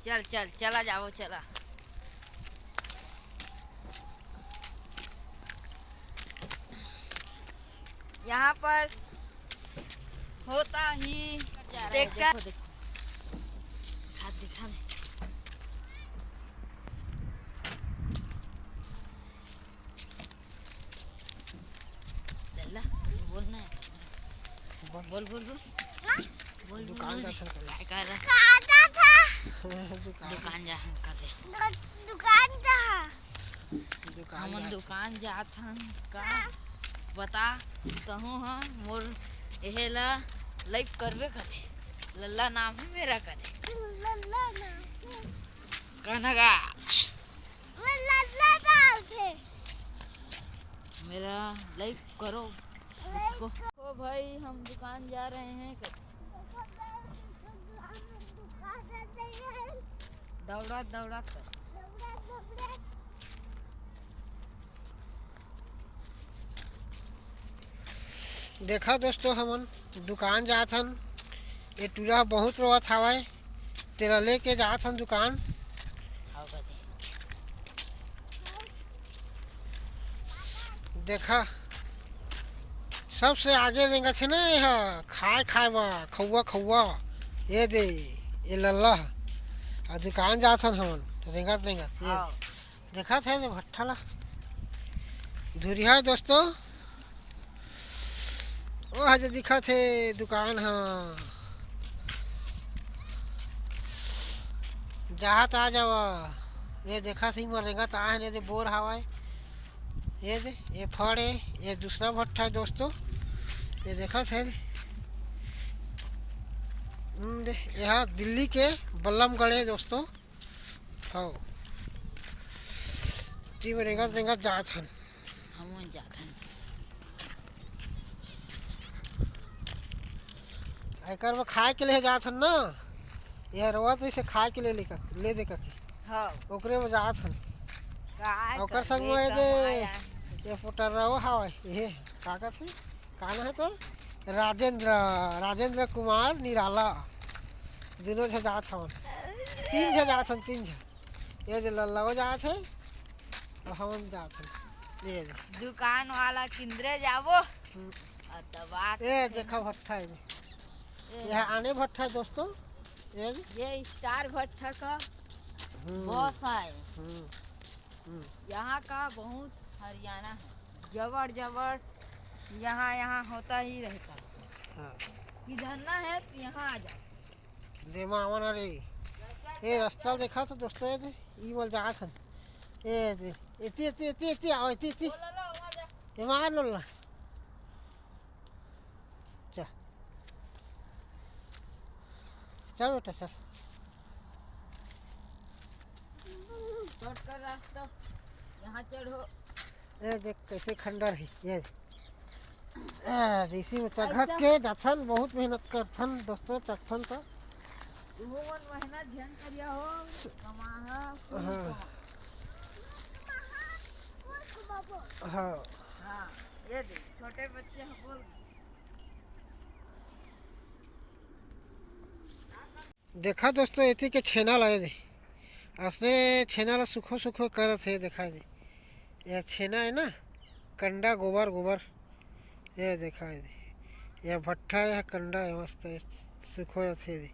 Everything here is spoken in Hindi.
चल चल चला जाओ चला। यहाँ पर होता ही देखकर हाथ दिखा दे। लल्ला बोलना है। बोल बोल बोल बोल। दुकान जा था दुकान जा कहते हम दुकान जात हन का बता कहूँ हाँ मोर एहे ला लाइक करबे करे। लल्ला नाम है मेरा करे कनगा मेरा लाइक करो उसको। तो भाई हम दुकान जा रहे हैं। दौड़ा दौड़ा कर देखा दोस्तों हमन दुकान जात हन। ये टूरा बहुत रोवत हवाए तेरा लेके जात हन दुकान। देखा सबसे आगे रेंगत है ना यह खाए खाए बा खौआ खौआ ये दे ये लल्ला और दुकान जात हन हमन रेंगत रेंगत ये देखा थे ये भट्ठा ला धुरिया दोस्तों वो हजे दिखा थे दुकान हाँ जहाँ आ जावा। ये देखा थी मोर रेंगत आए ने बोर हवाए ये दे ये फड़ है ये दूसरा भट्ठा है दोस्तों। ये देखा थे दे यहाँ दिल्ली के बल्लमगढ़ है दोस्तों। हाँ टीम रेंगत रेंगत जात हन हम जात हन। एकर में खाए के लिए जात हन ना यह रोवत से खाए के लिए ले दे के हाँ ओकरे में जात हन। ओकर संग में दे ये फोटर रहो हवा ये कागज है काना है तो राजेंद्र कुमार निराला दोनों झ जात हवन। तीन झ जात हन तीन झ ये जो लल्ला जात है और हम जात हन। ये दुकान वाला किंद्रे जावो दबा ये देखा भट्ठा है यहाँ आने भट्ठा है दोस्तों। ये स्टार भट्ठा का बॉस है। यहाँ का बहुत हरियाणा है जबर जबर यहाँ यहाँ होता ही रहता है। इधर ना है तो यहाँ आ जाओ देमा आवन अरे ये रास्ता देखा तो दोस्तों ये ई वाल जात हन ये दे इति इति इति इति आओ इति इति ये मार लो ला चल चल बेटा चल शॉर्टकट रास्ता यहाँ चढ़ो। ये देख कैसे खंडर है ये इसी में चढ़त के जाथन बहुत मेहनत करथन दोस्तों चढ़थन तो मेहनत ध्यान करिया हो कमा हाँ हाँ ये देख छोटे बच्चे हैं बोल देखा दोस्तों इति के छेना लाए दे असने छेना ला सुखो सुखो करत है देखा दे यह छेना है ना कंडा गोबर गोबर ये देखा दे यह भट्ठा यह कंडा है मस्त सुखो थे दे।